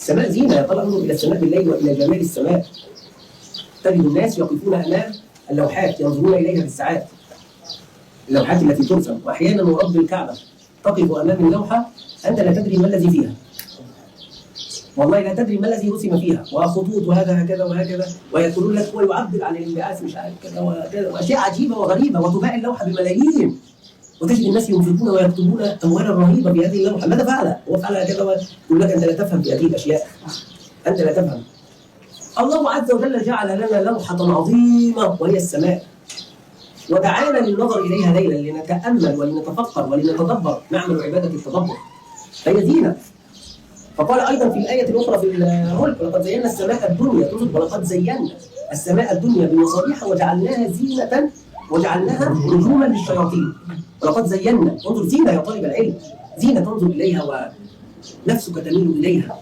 السماء زينة، يقال انظر إلى السماء بالليل وإلى جمال السماء. تجد الناس يقفون أمام اللوحات ينظرون إليها بالساعات، اللوحات التي ترسم. وأحيانا ورب الكعبة تقف أمام اللوحة أنت لا تدري ما الذي فيها، والله لا تدري ما الذي رسم فيها، وخطوط وهذا هكذا وهكذا، ويقولون لك هو يعبر عن الانبعاث مش عارف كذا وكذا، وأشياء عجيبة وغريبة، وتباع اللوحة بملايين، وتجد الناس ينفقون ويكتبون أموالا رهيبة في هذه اللوحة. ماذا فعل؟ هو فعل كذا، ويقول لك أنت لا تفهم في هذه الأشياء، أنت لا تفهم. الله عز وجل جعل لنا لوحة عظيمة وهي السماء، ودعانا للنظر إليها ليلا لنتأمل ولنتفكر ولنتدبر، نعمل عبادة التدبر، فهي زينة. فقال أيضا في الآية الأخرى في الملك: ولقد زينا السماء الدنيا، ولقد زينا السماء الدنيا بمصابيح وجعلناها زينة وجعلناها رجوما للشياطين. ولقد زينا، انظر زينة يا طالب العلم، زينة تنظر إليها ونفسك تميل إليها.